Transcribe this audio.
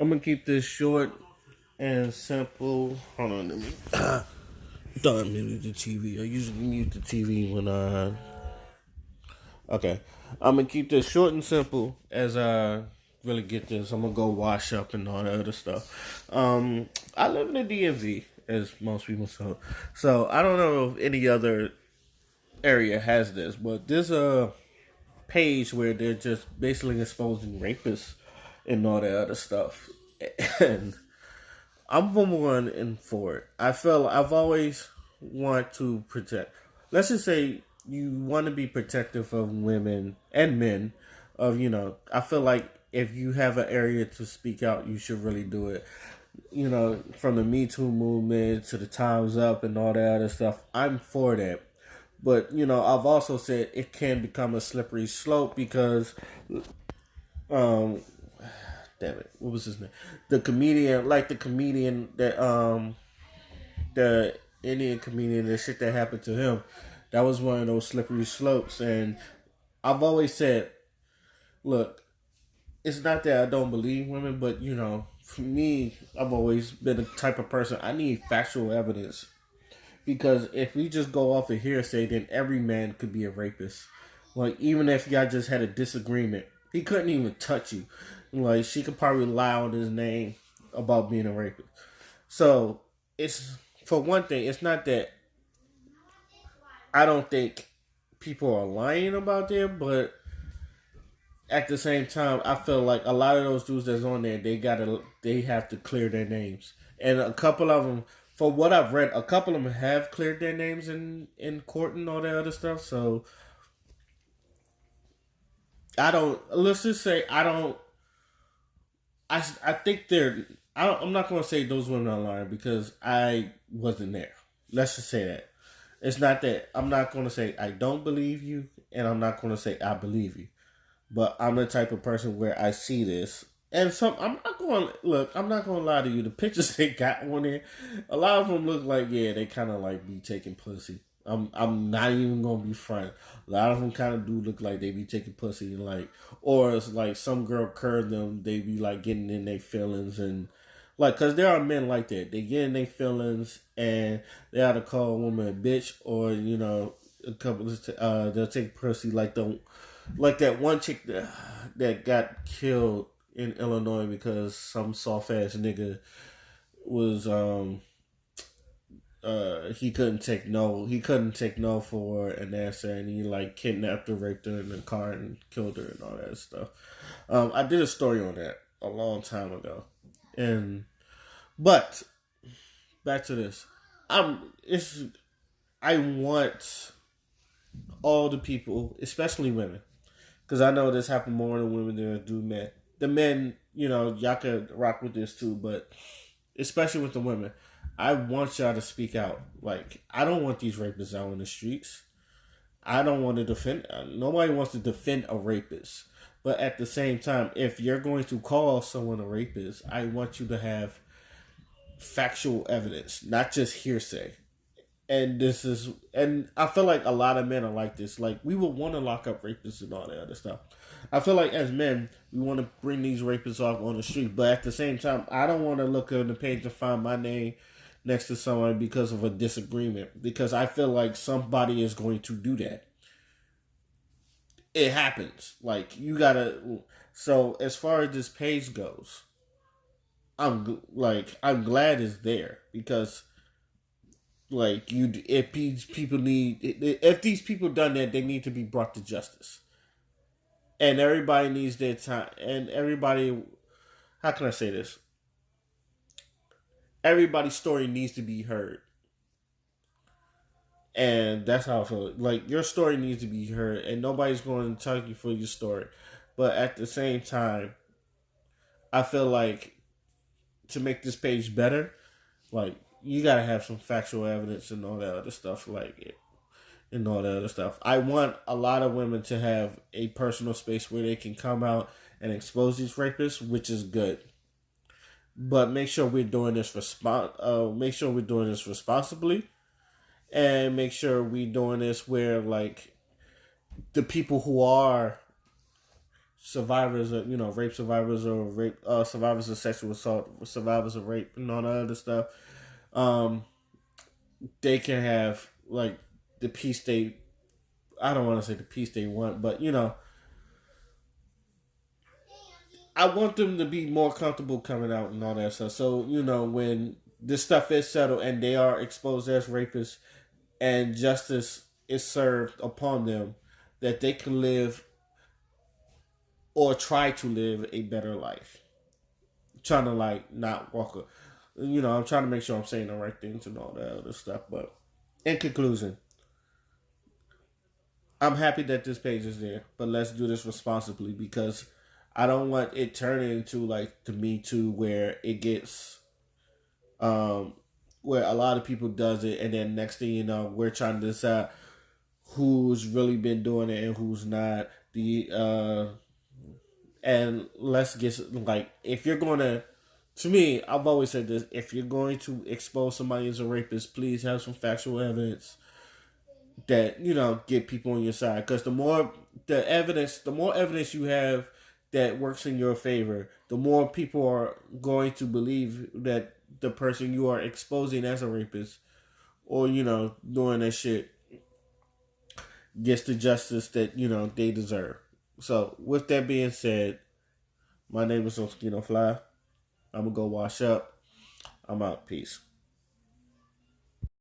I'm gonna keep this short and simple. Hold on, let me. Don't mute the TV. I usually mute the TV when I. Okay, I'm gonna keep this short and simple as I really get this. I'm gonna go wash up and all that other stuff. I live in the DMV, as most people know, so I don't know if any other area has this, but there's a page where they're just basically exposing rapists and all that other stuff, and I'm for one and for it. I've always want to protect. Let's just say you want to be protective of women and men. I feel like if you have an area to speak out, you should really do it. From the Me Too movement to the Times Up and all that other stuff, I'm for that. But I've also said it can become a slippery slope because um, damn it, what was his name? The comedian that the Indian comedian, the shit that happened to him, that was one of those slippery slopes. And I've always said, look, it's not that I don't believe women, but for me, I've always been the type of person I need factual evidence because if we just go off of hearsay, then every man could be a rapist. Like even if y'all just had a disagreement, he couldn't even touch you. Like she could probably lie on his name about being a rapist. So it's for one thing, it's not that I don't think people are lying about them, but at the same time, I feel like a lot of those dudes that's on there, they have to clear their names, and a couple of them, for what I've read, a couple of them have cleared their names in court and all that other stuff. So I don't. Let's just say I don't. I think they're. I'm not going to say those women are lying because I wasn't there. Let's just say that. It's not that I'm not going to say I don't believe you, and I'm not going to say I believe you. But I'm the type of person where I see this, and I'm not going to look. I'm not going to lie to you. The pictures they got on there, a lot of them look like they kind of like be taking pussy. I'm not even gonna be frank. A lot of them kind of do look like they be taking pussy and like, or it's like some girl curved them. They be like getting in their feelings and like, cause there are men like that. They get in their feelings and they either call a woman a bitch or a couple they'll take pussy like that one chick that got killed in Illinois because some soft ass nigga was he couldn't take no for an answer, and he like kidnapped her, raped her in the car and killed her and all that stuff. I did a story on that a long time ago. And but back to this. It's I want all the people, especially women, because I know this happen more to women than it do men. The men, y'all could rock with this too, but especially with the women, I want y'all to speak out. Like, I don't want these rapists out in the streets. I don't want to defend. Nobody wants to defend a rapist. But at the same time, if you're going to call someone a rapist, I want you to have factual evidence, not just hearsay. And I feel like a lot of men are like this. Like we would want to lock up rapists and all that other stuff. I feel like as men, we want to bring these rapists off on the street, but at the same time, I don't want to look on the page and find my name next to someone because of a disagreement. Because I feel like somebody is going to do that. It happens. Like you gotta. So as far as this page goes, I'm glad it's there because like if these people done that, they need to be brought to justice, and everybody needs their time. And everybody, how can I say this? Everybody's story needs to be heard, and that's how I feel. Like your story needs to be heard, and nobody's going to tell you for your story. But at the same time, I feel like to make this page better, like you gotta have some factual evidence and all that other stuff. Like and all that other stuff. I want a lot of women to have a personal space where they can come out and expose these rapists, which is good. But make sure we're doing this make sure we're doing this responsibly, and make sure we're doing this where like the people who are survivors of, rape survivors, or rape survivors of sexual assault, survivors of rape, and all that other stuff. Um, they can have like the peace they. I don't want to say the peace they want, but I want them to be more comfortable coming out and all that stuff. So when this stuff is settled and they are exposed as rapists, and justice is served upon them, that they can live or try to live a better life. Trying to like not walk I'm trying to make sure I'm saying the right things and all that other stuff. But in conclusion, I'm happy that this page is there, but let's do this responsibly, because I don't want it turning into like the Me Too, where it gets um where a lot of people does it, and then next thing you know, we're trying to decide who's really been doing it and who's not. The and let's get like, if you're gonna, to me, I've always said this: if you're going to expose somebody as a rapist, please have some factual evidence that get people on your side. Because the more evidence you have that works in your favor, the more people are going to believe that the person you are exposing as a rapist, or doing that shit, gets the justice that they deserve. So, with that being said, my name is Oskino Fly. I'm gonna go wash up. I'm out. Peace.